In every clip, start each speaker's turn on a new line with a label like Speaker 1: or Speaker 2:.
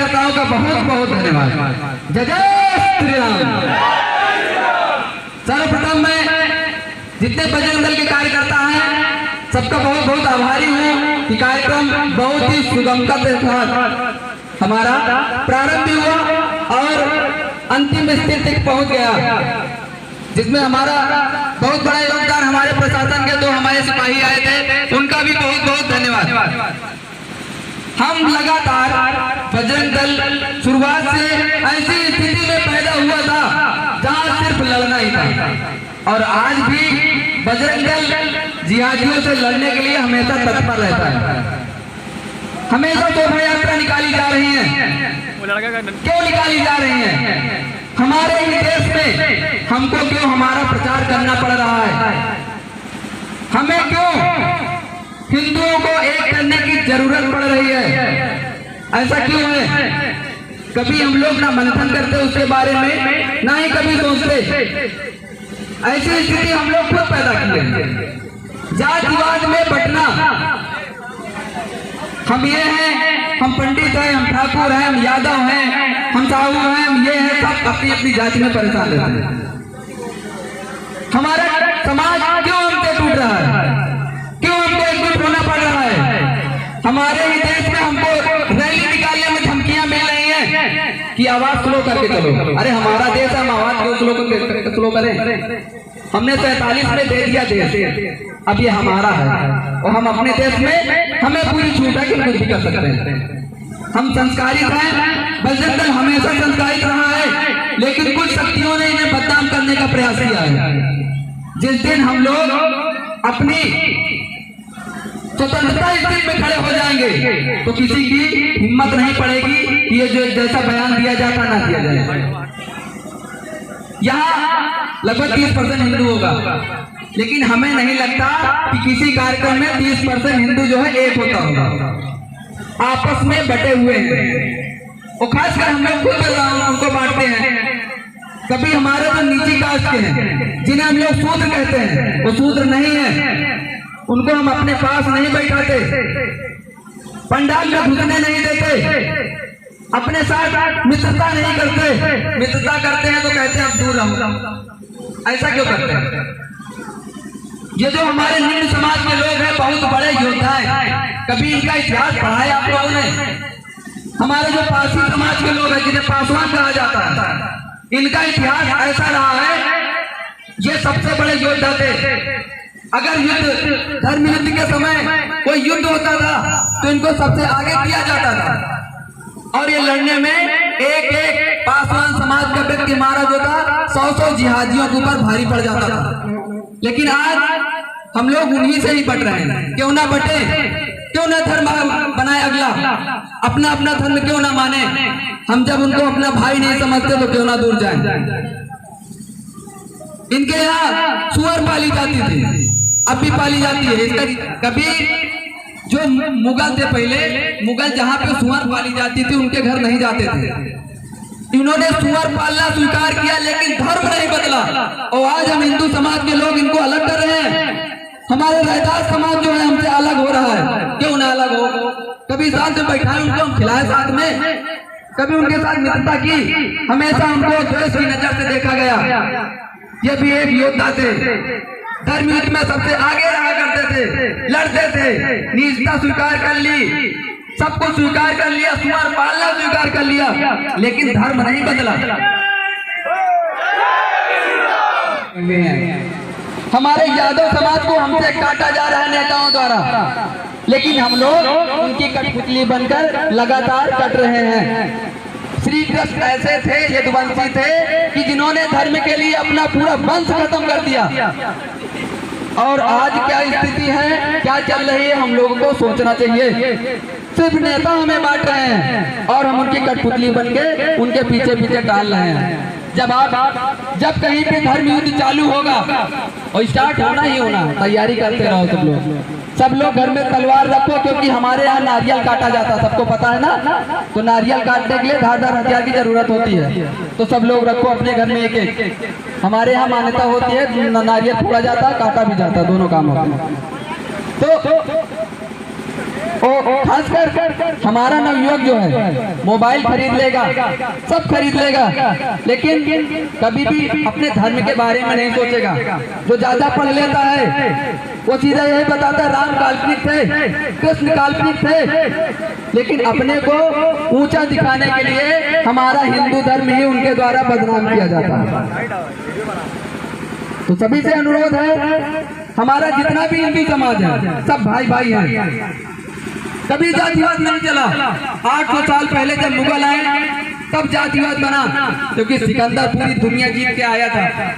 Speaker 1: कार्यकर्ताओं का बहुत बहुत धन्यवाद। जय जय श्री राम। सर्वप्रथम मैं जितने बजरंग दल के कार्यकर्ता हैं सबका बहुत बहुत आभारी हूँ कि कार्यक्रम बहुत ही सुगमता के साथ हमारा प्रारंभ भी हुआ और अंतिम स्थिति तक पहुंच गया, जिसमें हमारा बहुत बड़ा योगदान हमारे प्रशासन के 2 हमारे सिपाही आए थे, उनका भी बहुत बहुत धन्यवाद। हम लगातार बजरंग दल शुरुआत से ऐसी स्थिति में पैदा हुआ था जहां सिर्फ लड़ना ही था, और आज भी बजरंग दल जिहादियों से लड़ने के लिए हमेशा तत्पर रहता है। हमेशा शोभा यात्रा निकाली जा रही है। क्यों निकाली जा रही है? हमारे ही देश में हमको क्यों हमारा प्रचार करना पड़ रहा है? हमें क्यों हिंदुओं को एक करने की जरूरत पड़ रही है? ऐसा क्यों है? कभी हम लोग ना मंथन करते उसके बारे में, ना ही कभी सोचते। ऐसी स्थिति हम लोग खुद पैदा किए। जातिवाद में बंटना, हम ये हैं, हम पंडित हैं, हम ठाकुर हैं, हम यादव हैं, हम साहू हैं, हम ये हैं, सब अपनी अपनी जाति में परेशान रहते हैं। हमारा समाज क्यों हमसे टूट रहा है? क्यों हमको एकजुट होना पड़ रहा है? हमारे ही देश में हमको रैली निकालने में धमकियां मिल रही हैं कि आवाज स्लो करके चलो। अरे हमारा देश है, हम आवाज क्यों स्लो करें? हमने 43 में दे दिया देश, अब ये हमारा है और हम अपने देश में हमें पूरी छूट है कि कुछ भी कर सकते हैं। हम संस्कारित हैं, बजरंग दल हमेशा संस्कारित रहा है, लेकिन कुछ शक्तियों ने इन्हें बदनाम करने का प्रयास किया है। जिस दिन हम लोग अपनी स्वतंत्रता स्थिति में खड़े हो जाएंगे तो किसी की हिम्मत नहीं पड़ेगी कि ये जो जैसा बयान दिया जाता ना दिया जाए। यहाँ लगभग 30% हिंदू होगा, लेकिन हमें नहीं लगता कि किसी कार्यक्रम में 30% हिंदू जो है एक होता होगा। आपस में बटे हुए हैं, और खासकर हम लोग खुद उनको बांटते हैं। कभी हमारे जो नीची कास्ट के हैं, जिन्हें हम लोग शूद्र कहते हैं, वो शूद्र नहीं है, उनको हम अपने पास नहीं बैठाते, पंडाल में घुसने नहीं देते, अपने साथ मित्रता नहीं करते। मित्रता करते हैं तो कहते हैं आप दूर रहो। ऐसा क्यों करते हैं? ये जो हमारे निम्न समाज के लोग हैं, बहुत बड़े योद्धा हैं, कभी इनका इतिहास पढ़ा है आप लोगों ने? हमारे जो पारसी समाज के लोग हैं, जिन्हें पासवान कहा जाता है, इनका इतिहास ऐसा रहा है, ये सबसे बड़े योद्धा थे। अगर युद्ध, धर्म युद्ध के समय कोई युद्ध होता था तो इनको सबसे आगे किया जाता था, और ये लड़ने में एक एक पासवान समाज का व्यक्ति मारा जो था 100 जिहादियों के ऊपर भारी पड़ जाता था। लेकिन आज हम लोग उन्हीं से ही बट रहे हैं। क्यों ना बटे? क्यों ना धर्म बनाए अगला? अपना अपना धर्म क्यों ना माने? हम जब उनको अपना भाई नहीं समझते तो क्यों ना दूर जाएं? इनके यहाँ सुअर पाली जाती थी, अब भी पाली जाती है। इसका कभी जो मुगल थे, पहले मुगल जहाँ पे सुअर पाली जाती थी उनके घर नहीं जाते थे। इन्होंने सुअर पालना स्वीकार किया, लेकिन धर्म नहीं बदला, और आज हम हिंदू समाज के लोग इनको अलग कर रहे हैं। हमारे रैदास समाज जो है हमसे अलग हो रहा है। क्यों ना अलग हो? कभी साथ में बैठाए, उनको हम खिलाए साथ में, कभी उनके साथ मित्रता की। हमेशा हमको द्वेष की नजर से देखा गया। ये भी एक योद्धा थे, धर्म युद्ध में सबसे आगे रहा करते थे, लड़ते थे, निजता स्वीकार कर ली, सब कुछ स्वीकार कर लिया, सुअर पालना स्वीकार कर लिया, लेकिन धर्म नहीं बदला। हमारे यादव समाज को हमसे काटा जा रहा है नेताओं द्वारा, लेकिन हम लोग उनकी कठपुतली बनकर लगातार कट रहे हैं। श्री कृष्ण ऐसे थे, यदुवंशी थे, कि जिन्होंने धर्म के लिए अपना पूरा वंश खत्म कर दिया। और आज क्या स्थिति है, क्या चल रही है, हम लोगों को सोचना चाहिए। सिर्फ नेता हमें बांट रहे हैं और हम उनकी कठपुतली बनके उनके पीछे पीछे डाल रहे हैं। जब कहीं पे धर्म युद्ध चालू होगा, और स्टार्ट होना ही होना, तैयारी करते रहो सब लोग घर में तलवार रखो, क्योंकि हमारे यहाँ नारियल काटा जाता, सबको पता है ना। तो नारियल काटने के लिए धारदार हथियार की जरूरत होती है, तो सब लोग रखो अपने घर में एक एक। हमारे यहाँ मान्यता होती है, नारियल फोड़ा जाता है, काटा भी जाता है, दोनों काम होते हैं। तो खासकर हमारा नवयुवक जो है मोबाइल खरीद लेगा, सब खरीद लेगा, लेकिन कभी भी अपने धर्म के बारे में नहीं सोचेगा। जो ज्यादा पढ़ लेता है वो सीधा यही बताता है राम काल्पनिक थे, कृष्ण काल्पनिक थे, लेकिन अपने को ऊंचा दिखाने के लिए हमारा हिंदू धर्म ही उनके द्वारा बदनाम किया जाता है। तो सभी से अनुरोध है, हमारा जितना भी हिंदू समाज है सब भाई भाई हैं, कभी जातिवाद नहीं चला। 800 साल पहले जब मुगल आए तब जातिवाद बना, क्योंकि सिकंदर पूरी दुनिया जीत के आया था,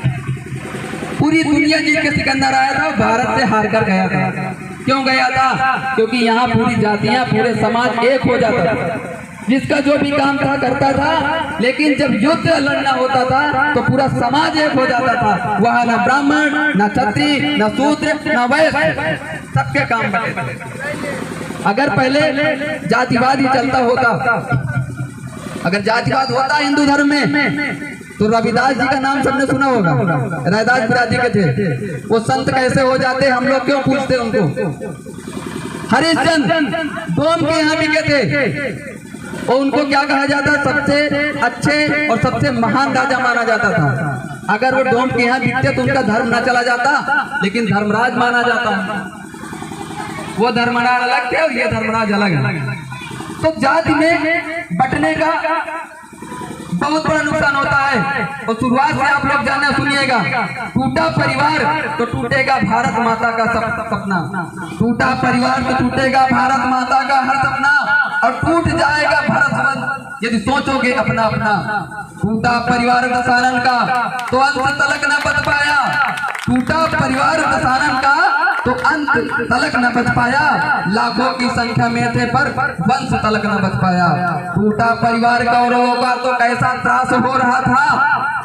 Speaker 1: पूरी दुनिया जीत के सिकंदर आया था, भारत से हार कर गया था। क्यों गया था? क्योंकि यहाँ पूरी जातियां, पूरे समाज एक हो जाता था, जिसका जो भी काम था करता था, लेकिन जब युद्ध लड़ना होता था तो पूरा समाज एक हो जाता था। वहाँ न ब्राह्मण, न क्षत्रिय, न शूद्र, न वैश्य, सबके काम बने थे। अगर पहले जातिवाद ही चलता होता, अगर जातिवाद होता हिंदू धर्म में, तो रविदास जी का नाम सबने सुना होगा, रैदास बिराजी के थे। वो संत कैसे हो जाते, हम लोग क्यों पूछते उनको? हरिश्चंद्र डोम के यहाँ बिके थे, और उनको क्या कहा जाता? सबसे अच्छे और सबसे महान राजा माना जाता था। अगर वो डोम के यहाँ बिकते तो उनका धर्म न चला जाता, लेकिन धर्मराज माना जाता। वो धर्मराज अलग थे और ये धर्मराज अलग है। तो जाति में बंटने का बहुत बड़ा नुकसान होता है। और शुरुआत से आप लोग जानना सुनिएगा, टूटा परिवार तो टूटेगा भारत माता का सपना, टूटा परिवार तो टूटेगा भारत माता का हर सपना, और टूट जाएगा भारत यदि सोचोगे अपना अपना। टूटा परिवार दशहरन का तो अंत तलक न बच पाया, टूटा परिवार दशहरन का तो अंत तलक न बच पाया, लाखों की संख्या में थे पर वंश तलक न बच पाया। टूटा परिवार कौरवों का तो कैसा त्रास हो रहा था,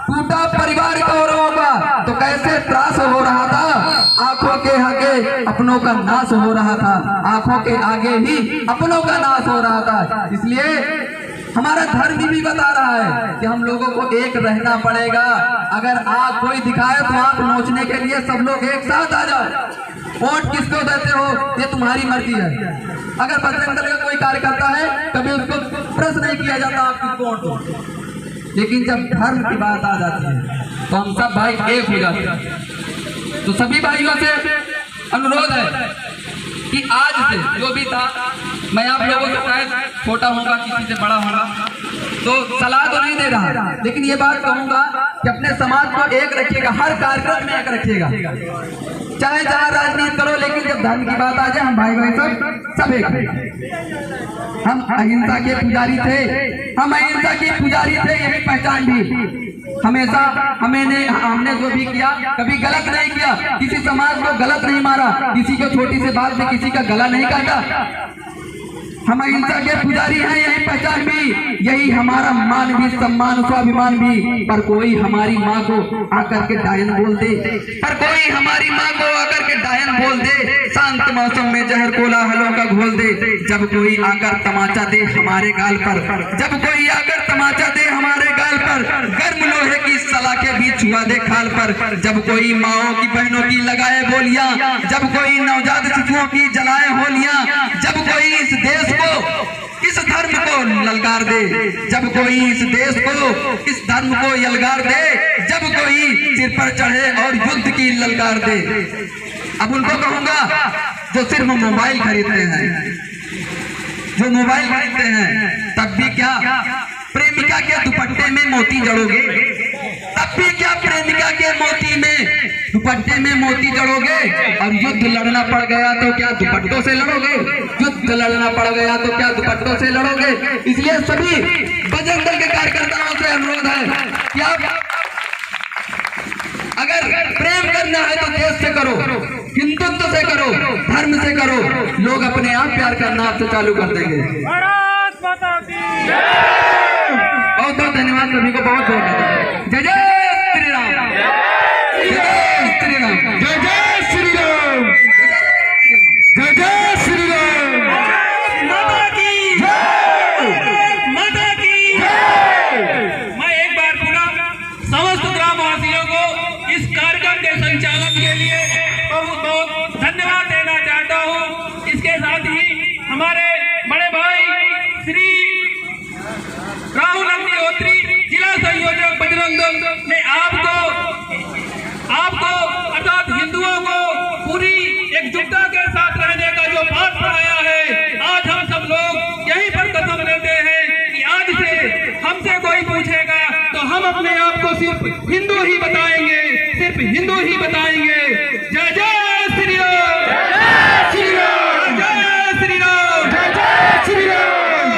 Speaker 1: टूटा परिवार कौरवों का तो कैसे त्रास हो रहा था। आंखों के आगे अपनों का नाश हो रहा था, आंखों के आगे ही अपनों का नाश हो रहा था। इसलिए हमारा धर्म भी बता रहा है कि हम लोगों को एक रहना पड़ेगा। अगर आग कोई दिखाए तो आग नोचने के लिए सब लोग एक साथ आ जाओ। वोट किसको देते हो ये तुम्हारी मर्जी है। अगर बजरंग दल का कोई कार्यकर्ता है कभी उसको प्रश्न नहीं किया जाता आप किसको वोट दो, लेकिन जब धर्म की बात आ जाती है तो हम सब भाई एक हो जाते हैं। तो सभी भाइयों से अनुरोध है कि आज से जो भी था, मैं आप लोगों से शायद छोटा होगा, किसी से बड़ा होगा, तो सलाह तो नहीं दे रहा, लेकिन ये बात कहूंगा कि अपने समाज को एक रखिएगा, हर कार्यक्रम में एक रखिएगा, चाहे जहाँ राजनीति करो, लेकिन जब धर्म की बात आ जाए हम भाई भाई सब एक। हम अहिंसा के पुजारी थे, हम अहिंसा के पुजारी थे, यही पहचान भी। हमेशा हमने जो भी किया कभी गलत नहीं किया, किसी समाज को गलत नहीं मारा, किसी को छोटी सी बात से किसी का गला नहीं काटा। हम अहिंसा के पुजारी हैं, यही पहचान भी, यही हमारा मान भी, सम्मान स्वाभिमान भी। पर कोई हमारी माँ को आकर के डायन बोल दे, पर कोई हमारी माँ को आकर के डायन बोल दे, शांत मौसम में जहर कोलाहलों का घोल दे। जब कोई आकर तमाचा दे हमारे गाल पर, जब कोई आकर तमाचा दे हमारे गाल पर, गर्म लोहे की सलाखें भी छुआ दे खाल पर। जब कोई माओ की बहनों की लगाए बोलियां, जब कोई नवजात शिशुओं की जलाए होलियां, जब कोई इस देश को, इस धर्म को ललकार दे, जब कोई इस देश को, इस धर्म को यलगार दे, जब कोई सिर पर चढ़े और युद्ध की ललकार दे। अब उनको कहूंगा जो सिर्फ मोबाइल खरीदते हैं, जो मोबाइल खरीदते हैं, तब भी क्या प्रेमिका के दुपट्टे में मोती जड़ोगे? तब भी क्या प्रेमिका के मोती में, दुपट्टे में मोती जड़ोगे? और युद्ध लड़ना पड़ गया तो क्या दुपट्टों से लड़ोगे? युद्ध लड़ना पड़ गया तो क्या दुपट्टों से लड़ोगे? इसलिए सभी बजरंग दल के कार्यकर्ताओं से अनुरोध है कि आप अगर प्रेम करना है तो देश से करो, हिंदुत्व से करो, धर्म से करो, लोग अपने आप प्यार करना आपसे चालू कर देंगे। बहुत बहुत धन्यवाद सभी को, बहुत बहुत जय जय श्री राम, जय जय श्री राम, जय जय श्री राम, जय जय श्री राम, माता की जय, माता की जय। मैं एक बार पुनः समस्त ग्रामवासियों को इस कार्यक्रम के संचालन के लिए बहुत बहुत धन्यवाद देना चाहता हूँ। इसके साथ ही हमारे
Speaker 2: आंदोलन ने आपको अर्थात हिंदुओं को पूरी एकजुटता के साथ रहने का जो पाठ पढ़ाया है, आज हम सब लोग यहीं पर कसम लेते हैं कि आज से हमसे कोई पूछेगा तो हम अपने आप को सिर्फ हिंदू ही बताएंगे, सिर्फ हिंदू ही बताएंगे। जय जय श्री राम, जय श्री राम, जय श्री राम, जय श्री राम।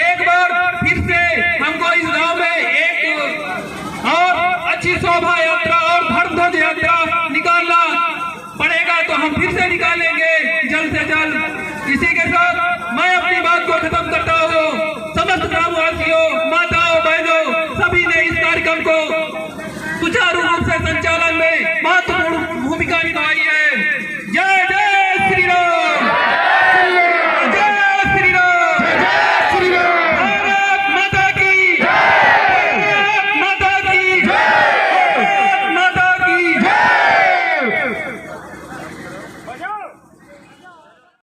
Speaker 2: एक बार फिर से हमको इस गांव में एक और अच्छी शोभा यात्रा और धर्मध्वज यात्रा निकालना पड़ेगा, तो हम फिर से निकालेंगे जल्द से जल्द। इसी के साथ मैं अपनी बात को खत्म करता हूँ। समस्त ग्रामवासियों, माताओं, बहनों, सभी ने इस कार्यक्रम को सुचारू रूप से संचालन में